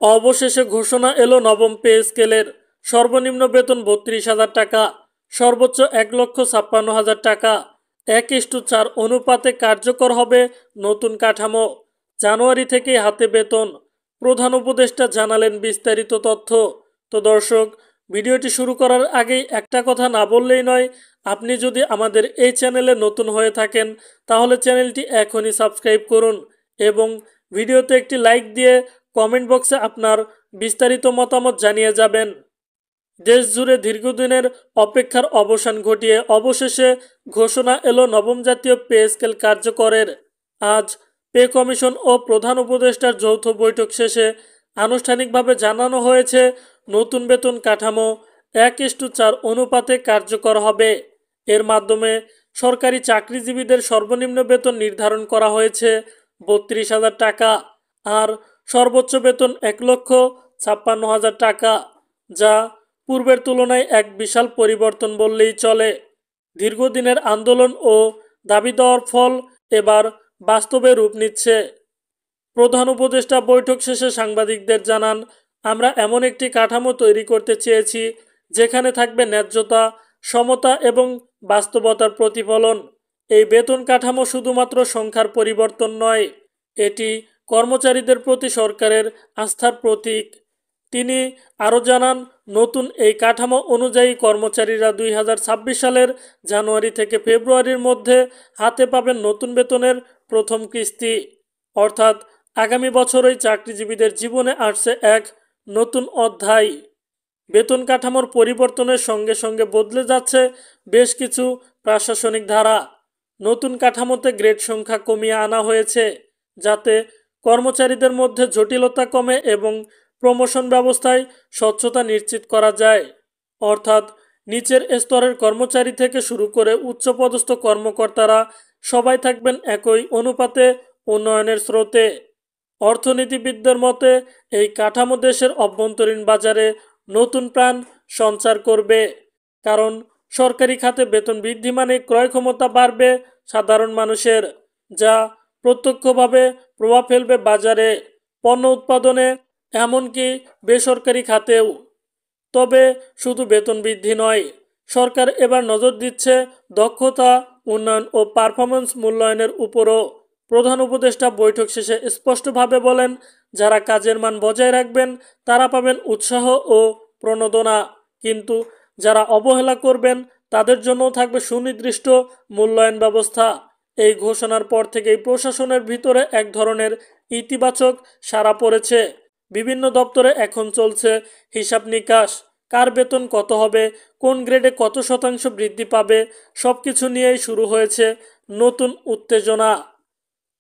অবশেষে ঘোষণা এলো নবম পে স্কেলের। সর্বনিম্ন বেতন ৩২,০০০ টাকা, সর্বোচ্চ ১,৫৬,০০০ টাকা। ১:৪ অনুপাতে কার্যকর হবে নতুন কাঠামো। জানুয়ারি থেকেই হাতে বেতন। প্রধান উপদেষ্টা জানালেন বিস্তারিত তথ্য। তো দর্শক, ভিডিওটি শুরু করার আগেই একটা কথা না বললেই নয়। আপনি যদি আমাদের এই চ্যানেলে নতুন হয়ে থাকেন তাহলে চ্যানেলটি এখনই সাবস্ক্রাইব করুন এবং ভিডিওতে একটি লাইক দিয়ে কমেন্ট বক্সে আপনার বিস্তারিত মতামত জানিয়ে যাবেন। দেশ জুড়ে দীর্ঘদিনের অপেক্ষার অবসান ঘটিয়ে অবশেষে ঘোষণা এলো নবম জাতীয় পে স্কেল কার্যকরের। আজ পে কমিশন ও প্রধান উপদেষ্টার যৌথ বৈঠক শেষে আনুষ্ঠানিকভাবে জানানো হয়েছে নতুন বেতন কাঠামো ১:৪ অনুপাতে কার্যকর হবে। এর মাধ্যমে সরকারি চাকরিজীবীদের সর্বনিম্ন বেতন নির্ধারণ করা হয়েছে ৩২,০০০ টাকা আর সর্বোচ্চ বেতন ১,৫৬,০০০ টাকা, যা পূর্বের তুলনায় এক বিশাল পরিবর্তন বললেই চলে। দীর্ঘদিনের আন্দোলন ও দাবি দেওয়ার ফল এবার বাস্তবে রূপ নিচ্ছে। প্রধান উপদেষ্টা বৈঠক শেষে সাংবাদিকদের জানান, আমরা এমন একটি কাঠামো তৈরি করতে চেয়েছি যেখানে থাকবে ন্যায্যতা, সমতা এবং বাস্তবতার প্রতিফলন। এই বেতন কাঠামো শুধুমাত্র সংখ্যার পরিবর্তন নয়, এটি কর্মচারীদের প্রতি সরকারের আস্থার প্রতীক। তিনি আরও জানান, নতুন এই কাঠামো অনুযায়ী কর্মচারীরা ২০২৬ সালের জানুয়ারি থেকে ফেব্রুয়ারির মধ্যে হাতে পাবেন নতুন বেতনের প্রথম কিস্তি। অর্থাৎ আগামী বছরই চাকরিজীবীদের জীবনে আসছে এক নতুন অধ্যায়। বেতন কাঠামোর পরিবর্তনের সঙ্গে সঙ্গে বদলে যাচ্ছে বেশ কিছু প্রশাসনিক ধারা। নতুন কাঠামোতে গ্রেড সংখ্যা কমিয়ে আনা হয়েছে যাতে কর্মচারীদের মধ্যে জটিলতা কমে এবং প্রমোশন ব্যবস্থায় স্বচ্ছতা নিশ্চিত করা যায়। অর্থাৎ নিচের স্তরের কর্মচারী থেকে শুরু করে উচ্চপদস্থ কর্মকর্তারা সবাই থাকবেন একই অনুপাতে উন্নয়নের স্রোতে। অর্থনীতিবিদদের মতে এই কাঠামো দেশের অভ্যন্তরীণ বাজারে নতুন প্রাণ সঞ্চার করবে, কারণ সরকারি খাতে বেতন বৃদ্ধি মানে ক্রয় ক্ষমতা বাড়বে সাধারণ মানুষের, যা প্রত্যক্ষভাবে প্রভাব ফেলবে বাজারে, পণ্য উৎপাদনে, এমনকি বেসরকারি খাতেও। তবে শুধু বেতন বৃদ্ধি নয়, সরকার এবার নজর দিচ্ছে দক্ষতা উন্নয়ন ও পারফরমেন্স মূল্যায়নের উপরও। প্রধান উপদেষ্টা বৈঠক শেষে স্পষ্টভাবে বলেন, যারা কাজের মান বজায় রাখবেন তারা পাবেন উৎসাহ ও প্রণোদনা, কিন্তু যারা অবহেলা করবেন তাদের জন্যও থাকবে সুনির্দিষ্ট মূল্যায়ন ব্যবস্থা। এই ঘোষণার পর থেকেই প্রশাসনের ভিতরে এক ধরনের ইতিবাচক সাড়া পড়েছে। বিভিন্ন দপ্তরে এখন চলছে হিসাব নিকাশ, কার বেতন কত হবে, কোন গ্রেডে কত শতাংশ বৃদ্ধি পাবে, সবকিছু নিয়েই শুরু হয়েছে নতুন উত্তেজনা।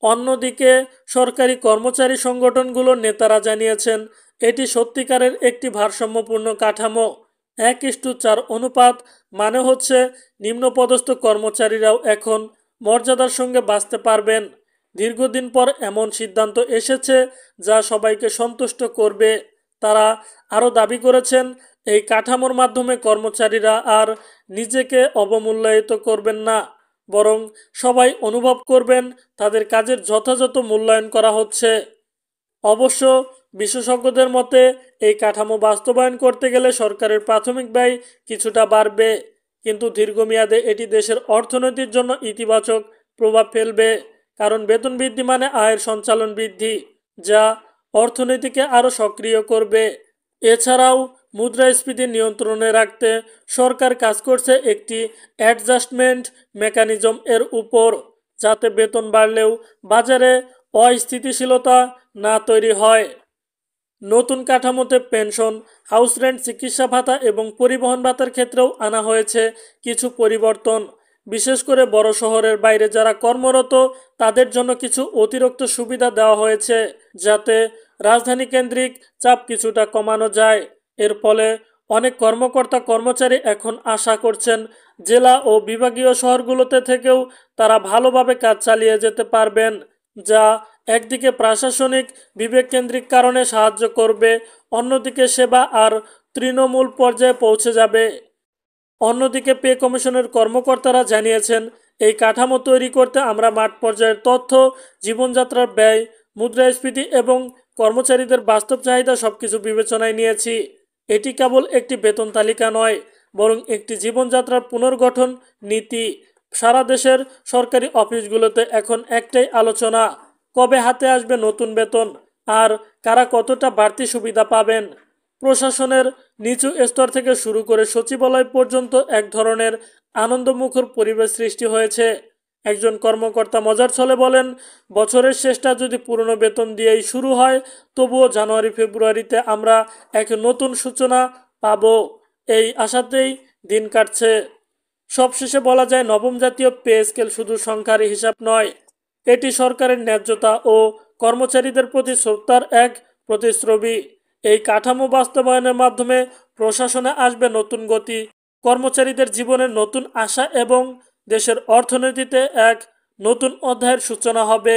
অন্যদিকে সরকারি কর্মচারী সংগঠনগুলোর নেতারা জানিয়েছেন, এটি সত্যিকারের একটি ভারসাম্যপূর্ণ কাঠামো। ১:৪ অনুপাত মানে হচ্ছে নিম্নপদস্থ কর্মচারীরাও এখন মর্যাদার সঙ্গে বাঁচতে পারবেন। দীর্ঘদিন পর এমন সিদ্ধান্ত এসেছে যা সবাইকে সন্তুষ্ট করবে। তারা আরও দাবি করেছেন, এই কাঠামোর মাধ্যমে কর্মচারীরা আর নিজেকে অবমূল্যায়িত করবেন না, বরং সবাই অনুভব করবেন তাদের কাজের যথাযথ মূল্যায়ন করা হচ্ছে। অবশ্য বিশেষজ্ঞদের মতে এই কাঠামো বাস্তবায়ন করতে গেলে সরকারের প্রাথমিক ব্যয় কিছুটা বাড়বে, কিন্তু দীর্ঘমেয়াদে এটি দেশের অর্থনীতির জন্য ইতিবাচক প্রভাব ফেলবে, কারণ বেতন বৃদ্ধি মানে আয়ের সঞ্চালন বৃদ্ধি, যা অর্থনীতিকে আরও সক্রিয় করবে। এছাড়াও মুদ্রাস্ফীতি নিয়ন্ত্রণে রাখতে সরকার কাজ করছে একটি অ্যাডজাস্টমেন্ট মেকানিজম এর উপর, যাতে বেতন বাড়লেও বাজারে অস্থিতিশীলতা না তৈরি হয়। নতুন কাঠামোতে পেনশন, হাউস রেন্ট, চিকিৎসা ভাতা এবং পরিবহন ভাতার ক্ষেত্রেও আনা হয়েছে কিছু পরিবর্তন। বিশেষ করে বড় শহরের বাইরে যারা কর্মরত তাদের জন্য কিছু অতিরিক্ত সুবিধা দেওয়া হয়েছে, যাতে রাজধানী কেন্দ্রিক চাপ কিছুটা কমানো যায়। এর ফলে অনেক কর্মকর্তা কর্মচারী এখন আশা করছেন জেলা ও বিভাগীয় শহরগুলোতে থেকেও তারা ভালোভাবে কাজ চালিয়ে যেতে পারবেন, যা একদিকে প্রশাসনিক বিবেককেন্দ্রিক কারণে সাহায্য করবে, অন্যদিকে সেবা আর তৃণমূল পর্যায়ে পৌঁছে যাবে। অন্যদিকে পে কমিশনের কর্মকর্তারা জানিয়েছেন, এই কাঠামো তৈরি করতে আমরা মাঠ পর্যায়ের তথ্য, জীবনযাত্রার ব্যয়, মুদ্রাস্ফীতি এবং কর্মচারীদের বাস্তব চাহিদা সবকিছু বিবেচনায় নিয়েছি। এটি কেবল একটি বেতন তালিকা নয়, বরং একটি জীবনযাত্রার পুনর্গঠন নীতি। সারা দেশের সরকারি অফিসগুলোতে এখন একটাই আলোচনা, কবে হাতে আসবে নতুন বেতন আর কারা কতটা বাড়তি সুবিধা পাবেন। প্রশাসনের নিচু স্তর থেকে শুরু করে সচিবালয় পর্যন্ত এক ধরনের আনন্দমুখর পরিবেশ সৃষ্টি হয়েছে। একজন কর্মকর্তা মজার ছলে বলেন, বছরের শেষটা যদি পুরনো বেতন দিয়েই শুরু হয়, তবুও জানুয়ারি ফেব্রুয়ারিতে আমরা এক নতুন সূচনা পাব। এই আশাতেই দিন কাটছে। সবশেষে বলা যায়, নবম জাতীয় পে স্কেল শুধু সংখ্যার হিসাব নয়, এটি সরকারের ন্যায্যতা ও কর্মচারীদের প্রতি শ্রদ্ধার এক প্রতিচ্ছবি। এই কাঠামো বাস্তবায়নের মাধ্যমে প্রশাসনে আসবে নতুন গতি, কর্মচারীদের জীবনে নতুন আশা এবং দেশের অর্থনীতিতে এক নতুন অধ্যায়ের সূচনা হবে।